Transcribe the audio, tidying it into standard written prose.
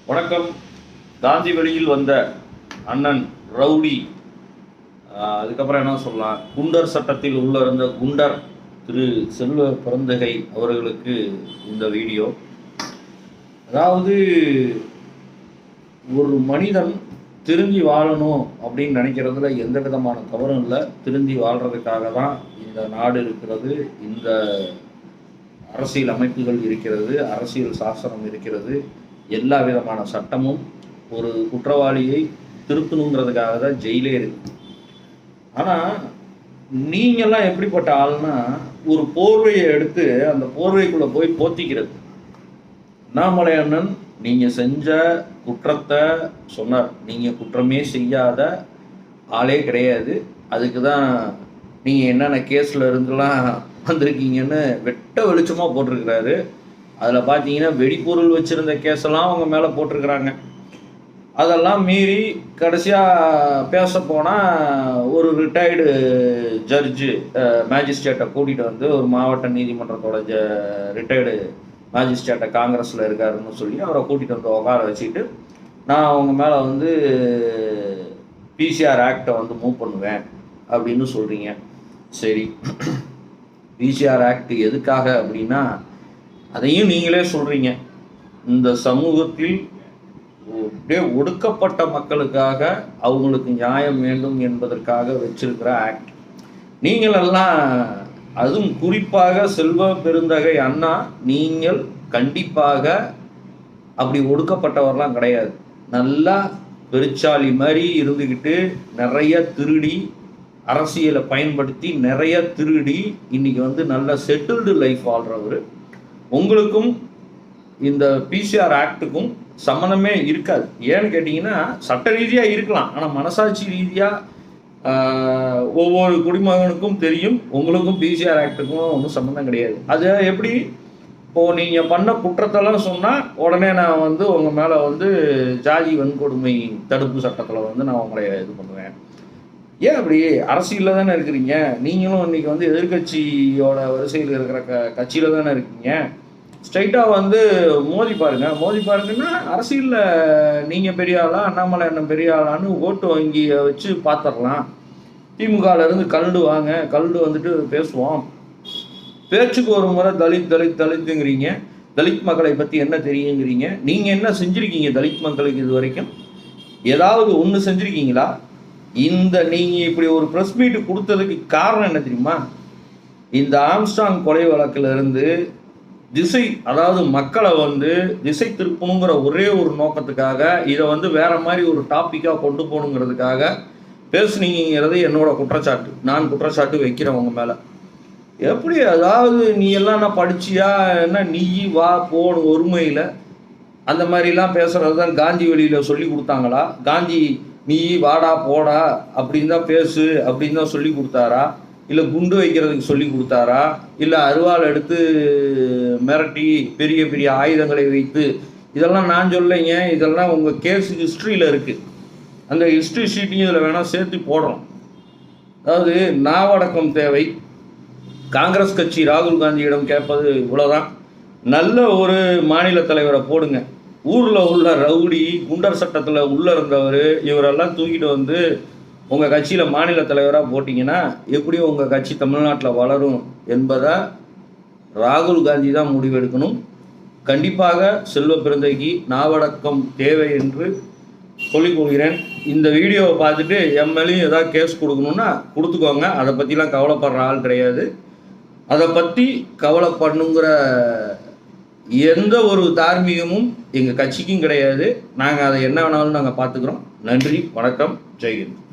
வணக்கம். காந்தி வழியில் வந்த அண்ணன் ரவுடி, அதுக்கப்புறம் என்ன சொல்லலாம், குண்டர் சட்டத்தில் உள்ள இருந்த குண்டர் திரு செல்வ பெருந்தகை அவர்களுக்கு இந்த வீடியோ. அதாவது ஒரு மனிதன் திருந்தி வாழணும் அப்படின்னு நினைக்கிறதுல எந்த விதமான தவறும் இல்லை. திருந்தி வாழ்கிறதுக்காக தான் இந்த நாடு இருக்கிறது, இந்த அரசியல் அமைப்புகள் இருக்கிறது, அரசியல் சாசனம் இருக்கிறது. எல்லா விதமான சட்டமும் ஒரு குற்றவாளியை திருத்தணுங்கிறதுக்காக தான் ஜெயிலே இருக்கு. ஆனால் நீங்கள்லாம் எப்படிப்பட்ட ஆள்னா, ஒரு போர்வையை எடுத்து அந்த போர்வைக்குள்ளே போய் போத்திக்கிறது. அண்ணாமலை அண்ணன் நீங்கள் செஞ்ச குற்றத்தை சொன்னார். நீங்கள் குற்றமே செய்யாத ஆளே கிடையாது, அதுக்கு தான் நீங்கள் என்னென்ன கேஸில் இருந்துலாம் வந்திருக்கீங்கன்னு வெட்ட வெளிச்சமாக போட்டிருக்கிறாரு. அதில் பார்த்தீங்கன்னா வெடிப்பொருள் வச்சுருந்த கேஸெல்லாம் அவங்க மேலே போட்டிருக்கிறாங்க. அதெல்லாம் மீறி கடைசியாக பேச போனால் ஒரு ரிட்டையர்டு ஜட்ஜு மேஜிஸ்ட்ரேட்டை கூட்டிகிட்டு வந்து, ஒரு மாவட்ட நீதிமன்றத்தோட ரிட்டையர்டு மேஜிஸ்ட்ரேட்டை காங்கிரஸில் இருக்காருன்னு சொல்லி அவரை கூட்டிகிட்டு வந்து உட்கார வச்சுக்கிட்டு, நான் அவங்க மேலே வந்து பிசிஆர் ஆக்டை வந்து மூவ் பண்ணுவேன் அப்படின்னு சொல்கிறீங்க. சரி, பிசிஆர் ஆக்ட் எதுக்காக அப்படின்னா, அதையும் நீங்களே சொல்கிறீங்க, இந்த சமூகத்தில் அப்படியே ஒடுக்கப்பட்ட மக்களுக்காக அவங்களுக்கு நியாயம் வேண்டும் என்பதற்காக வச்சிருக்கிற ஆக்ட். நீங்களெல்லாம், அதுவும் குறிப்பாக செல்வ பெருந்தகை அண்ணா, நீங்கள் கண்டிப்பாக அப்படி ஒடுக்கப்பட்டவர்லாம் கிடையாது. நல்லா பெருச்சாளி மாதிரி இருந்துக்கிட்டு நிறைய திருடி, அரசியலை பயன்படுத்தி நிறைய திருடி இன்னைக்கு வந்து நல்ல செட்டில்டு லைஃப் வாழ்கிறவர். உங்களுக்கும் இந்த பிசிஆர் ஆக்டுக்கும் சம்மந்தமே இருக்காது. ஏன்னு கேட்டிங்கன்னா, சட்ட ரீதியாக இருக்கலாம், ஆனால் மனசாட்சி ரீதியாக ஒவ்வொரு குடிமகனுக்கும் தெரியும், உங்களுக்கும் பிசிஆர் ஆக்டுக்கும் ஒன்றும் சம்மந்தம் கிடையாது. அது எப்படி, இப்போது நீங்கள் பண்ண குற்றத்தெல்லாம் சொன்னால் உடனே நான் வந்து உங்கள் மேலே வந்து ஜாதி வன்கொடுமை தடுப்பு சட்டத்தில் வந்து நான் உங்களை இது பண்ணுவேன். ஏன் அப்படி? அரசியலில் தானே இருக்கிறீங்க. நீங்களும் இன்றைக்கி வந்து எதிர்கட்சியோட வரிசையில் இருக்கிற கட்சியில் தானே இருக்கீங்க. ஸ்ட்ரைட்டாக வந்து மோதி பாருங்கன்னா, அரசியலில் நீங்கள் பெரிய ஆளா, அண்ணாமலை அண்ணன் பெரிய ஆளான்னு ஓட்டு வங்கியை வச்சு பார்த்துடலாம். திமுகலேருந்து கல்டு வந்துட்டு பேசுவோம். பேச்சுக்கு ஒரு முறை தலித்துங்கிறீங்க, தலித் மக்களை பற்றி என்ன தெரியுங்கிறீங்க. நீங்கள் என்ன செஞ்சுருக்கீங்க தலித் மக்களுக்கு இது வரைக்கும்? ஏதாவது ஒன்று செஞ்சுருக்கீங்களா? நீங்கள் இப்படி ஒரு ப்ரெஸ் மீட்டு கொடுத்ததுக்கு காரணம் என்ன தெரியுமா? இந்த ஆம்ஸ்ட்ராங் கொலை வழக்கிலிருந்து அதாவது மக்களை வந்து திசை திருப்பணுங்கிற ஒரே ஒரு நோக்கத்துக்காக இதை வந்து வேற மாதிரி ஒரு டாப்பிக்காக கொண்டு போகணுங்கிறதுக்காக பேசுனீங்கிறது என்னோட குற்றச்சாட்டு. நான் குற்றச்சாட்டு வைக்கிறேன் உங்க மேலே. எப்படி? அதாவது நீ எல்லாம் நான் படிச்சியா என்ன, நீ வா போன ஒருமையில் அந்த மாதிரிலாம் பேசுறது தான் காந்தி வழியில் சொல்லி கொடுத்தாங்களா? காந்தி நீ வாடா போடா அப்படின்னு தான் பேசு அப்படின்னு தான் சொல்லி கொடுத்தாரா? இல்லை குண்டு வைக்கிறதுக்கு சொல்லி கொடுத்தாரா? இல்லை அருவாள் எடுத்து மிரட்டி பெரிய பெரிய ஆயுதங்களை வைத்து? இதெல்லாம் நான் சொல்லைங்க, இதெல்லாம் உங்கள் கேஸ் ஹிஸ்ட்ரியில் இருக்குது. அந்த ஹிஸ்ட்ரி ஷீட்டையும் இதில் வேணால் சேர்த்து போடுறோம். அதாவது நாவடக்கம் தேவை. காங்கிரஸ் கட்சி ராகுல் காந்தியிடம் கேட்பது இவ்வளோதான், நல்ல ஒரு மாநில தலைவரை போடுங்க. ஊரில் உள்ள ரவுடி, குண்டர் சட்டத்தில் உள்ளே இருந்தவர், இவரெல்லாம் தூக்கிட்டு வந்து உங்கள் கட்சியில் மாநில தலைவராக போட்டிங்கன்னா எப்படி உங்கள் கட்சி தமிழ்நாட்டில் வளரும் என்பதை ராகுல் காந்தி தான் முடிவெடுக்கணும். கண்டிப்பாக செல்வ பெருந்தகைக்கு நாவடக்கம் தேவை என்று சொல்லிக்கொள்கிறேன். இந்த வீடியோவை பார்த்துட்டு எம்எல்ஏயும் ஏதாவது கேஸ் கொடுக்கணுன்னா கொடுத்துக்கோங்க. அதை பற்றிலாம் கவலைப்படுற ஆள் கிடையாது. அதை பற்றி கவலைப்படணுங்கிற எந்த ஒரு தார்மீகமும் எங்கள் கட்சிக்கும் கிடையாது. நாங்கள் அதை என்ன வேணாலும் நாங்கள் பார்த்துக்குறோம். நன்றி, வணக்கம், ஜெய்ஹிந்த்.